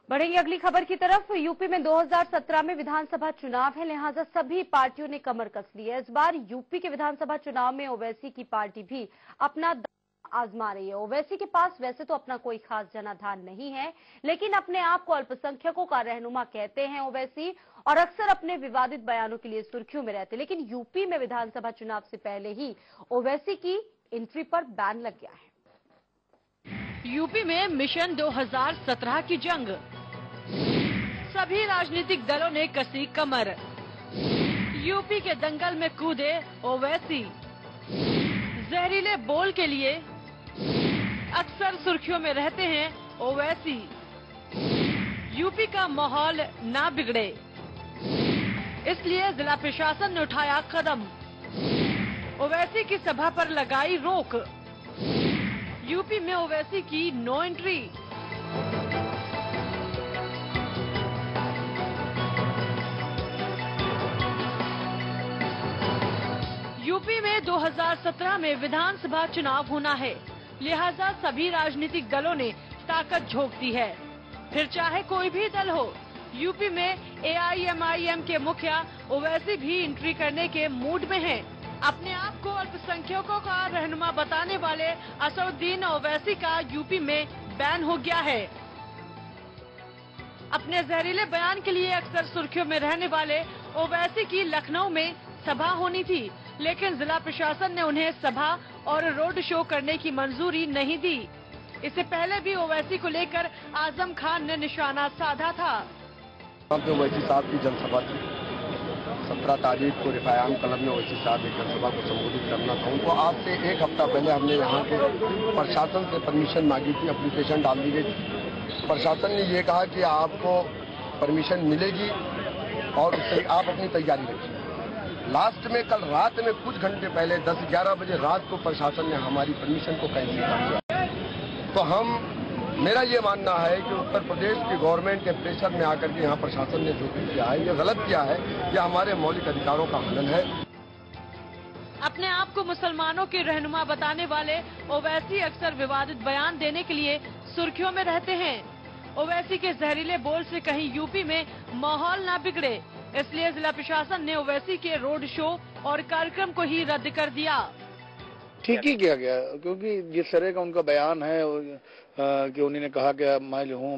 बढ़ेंगे अगली खबर की तरफ। यूपी में 2017 में विधानसभा चुनाव है, लिहाजा सभी पार्टियों ने कमर कस ली है। इस बार यूपी के विधानसभा चुनाव में ओवैसी की पार्टी भी अपना दांव आजमा रही है। ओवैसी के पास वैसे तो अपना कोई खास जनाधार नहीं है, लेकिन अपने आप को अल्पसंख्यकों का रहनुमा कहते हैं ओवैसी, और अक्सर अपने विवादित बयानों के लिए सुर्खियों में रहते। लेकिन यूपी में विधानसभा चुनाव से पहले ही ओवैसी की एंट्री पर बैन लग गया है। यूपी में मिशन 2017 की जंग, सभी राजनीतिक दलों ने कसी कमर। यूपी के दंगल में कूदे ओवैसी, जहरीले बोल के लिए अक्सर सुर्खियों में रहते हैं ओवैसी। यूपी का माहौल ना बिगड़े, इसलिए जिला प्रशासन ने उठाया कदम। ओवैसी की सभा पर लगाई रोक। यूपी में ओवैसी की नो एंट्री। यूपी में 2017 में विधानसभा चुनाव होना है, लिहाजा सभी राजनीतिक दलों ने ताकत झोंक दी है। फिर चाहे कोई भी दल हो, यूपी में एआईएमआईएम के मुखिया ओवैसी भी एंट्री करने के मूड में हैं। अपने आप को अल्पसंख्यकों का रहनुमा बताने वाले असदुद्दीन ओवैसी का यूपी में बैन हो गया है। अपने जहरीले बयान के लिए अक्सर सुर्खियों में रहने वाले ओवैसी की लखनऊ में सभा होनी थी, लेकिन जिला प्रशासन ने उन्हें सभा और रोड शो करने की मंजूरी नहीं दी। इससे पहले भी ओवैसी को लेकर आजम खान ने निशाना साधा था। ओवैसी साहब की जनसभा थी 17 तारीख को रिफायाम क्लब में। ओवैसी साहब एक जनसभा को संबोधित करना था उनको। आज से एक हफ्ता पहले हमने यहाँ के प्रशासन से परमिशन मांगी थी, एप्लीकेशन डाल दी गई थी। प्रशासन ने ये कहा कि आपको परमिशन मिलेगी और उससे आप अपनी तैयारी रखिए। लास्ट में कल रात में कुछ घंटे पहले 10-11 बजे रात को प्रशासन ने हमारी परमिशन को कैंसिल कर दिया। तो मेरा ये मानना है कि उत्तर प्रदेश की गवर्नमेंट के प्रेशर में आकर के यहाँ प्रशासन ने जो भी किया है ये गलत किया है, ये हमारे मौलिक अधिकारों का हनन है। अपने आप को मुसलमानों के रहनुमा बताने वाले ओवैसी अक्सर विवादित बयान देने के लिए सुर्खियों में रहते हैं। ओवैसी के जहरीले बोल से कहीं यूपी में माहौल ना बिगड़े, इसलिए जिला प्रशासन ने ओवैसी के रोड शो और कार्यक्रम को ही रद्द कर दिया। ठीक ही किया गया, क्योंकि जिस तरह का उनका बयान है कि उन्होंने कहा कि मैं जो हूँ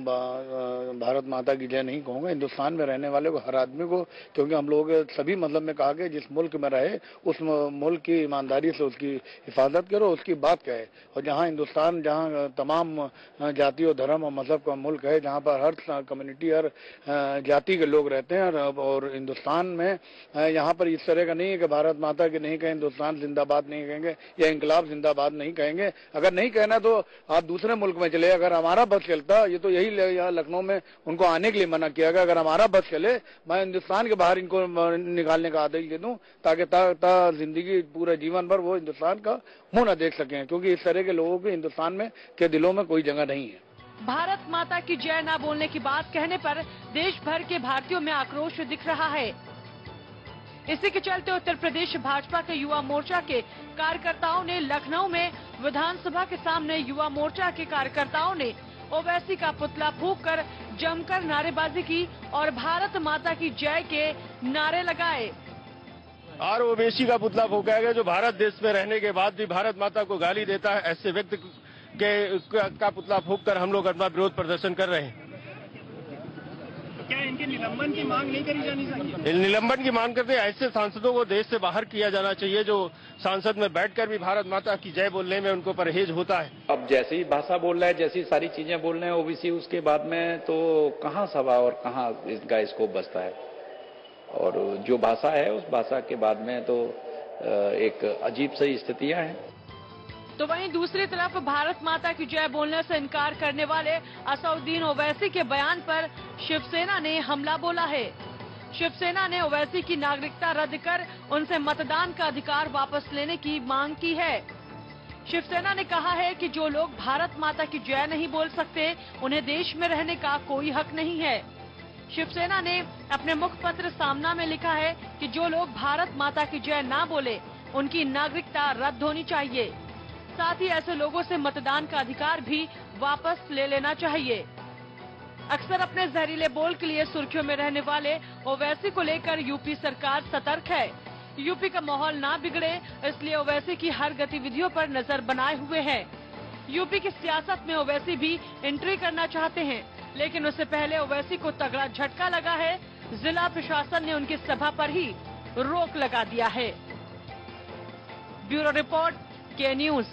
भारत माता की जय नहीं कहूँगा, हिंदुस्तान में रहने वाले को हर आदमी को, क्योंकि हम लोग सभी मतलब में कहा कि जिस मुल्क में रहे उस मुल्क की ईमानदारी से उसकी हिफाजत करो, उसकी बात कहे। और जहाँ हिंदुस्तान, जहाँ तमाम जाति और धर्म और मजहब का मुल्क है, जहाँ पर हर कम्युनिटी, हर जाति के लोग रहते हैं, और हिंदुस्तान में यहाँ पर इस तरह का नहीं है कि भारत माता की नहीं कहें, हिंदुस्तान जिंदाबाद नहीं कहेंगे या इंकलाब जिंदाबाद नहीं कहेंगे। अगर नहीं कहना तो आप दूसरे मुल्क में चले। अगर हमारा बस चलता, ये तो यही यहाँ लखनऊ में उनको आने के लिए मना किया गया, अगर हमारा बस चले मैं हिंदुस्तान के बाहर इनको निकालने का आदेश दे दूं, ताकि जिंदगी पूरे जीवन भर वो हिंदुस्तान का मुंह न देख सकें, क्योंकि इस तरह के लोगों के हिंदुस्तान में के दिलों में कोई जगह नहीं है। भारत माता की जय न बोलने की बात कहने पर देश भर के भारतीयों में आक्रोश दिख रहा है। इसी के चलते उत्तर प्रदेश भाजपा के युवा मोर्चा के कार्यकर्ताओं ने लखनऊ में विधानसभा के सामने युवा मोर्चा के कार्यकर्ताओं ने ओवैसी का पुतला फूंककर जमकर नारेबाजी की और भारत माता की जय के नारे लगाए। और ओवैसी का पुतला फूंका गया जो भारत देश में रहने के बाद भी भारत माता को गाली देता है, ऐसे व्यक्ति का पुतला फूंककर हम लोग अपना विरोध प्रदर्शन कर रहे हैं। क्या इनके निलंबन की मांग नहीं करी जानी चाहिए? निलंबन की मांग करते हैं, ऐसे सांसदों को देश से बाहर किया जाना चाहिए जो सांसद में बैठकर भी भारत माता की जय बोलने में उनको परहेज होता है। अब जैसी भाषा बोल रहा है, जैसी सारी चीजें बोल रहे हैं ओबीसी, उसके बाद में तो कहाँ सभा और कहाँ इसका स्कोप बचता है। और जो भाषा है उस भाषा के बाद में तो एक अजीब सी स्थितियां हैं। तो वहीं दूसरी तरफ भारत माता की जय बोलने से इनकार करने वाले असदुद्दीन ओवैसी के बयान पर शिवसेना ने हमला बोला है। शिवसेना ने ओवैसी की नागरिकता रद्द कर उनसे मतदान का अधिकार वापस लेने की मांग की है। शिवसेना ने कहा है कि जो लोग भारत माता की जय नहीं बोल सकते, उन्हें देश में रहने का कोई हक नहीं है। शिवसेना ने अपने मुखपत्र सामना में लिखा है कि जो लोग भारत माता की जय ना बोले, उनकी नागरिकता रद्द होनी चाहिए। साथ ही ऐसे लोगों से मतदान का अधिकार भी वापस ले लेना चाहिए। अक्सर अपने जहरीले बोल के लिए सुर्खियों में रहने वाले ओवैसी को लेकर यूपी सरकार सतर्क है। यूपी का माहौल ना बिगड़े, इसलिए ओवैसी की हर गतिविधियों पर नजर बनाए हुए है। यूपी की सियासत में ओवैसी भी एंट्री करना चाहते हैं, लेकिन उससे पहले ओवैसी को तगड़ा झटका लगा है। जिला प्रशासन ने उनकी सभा पर ही रोक लगा दिया है। ब्यूरो रिपोर्ट, के न्यूज।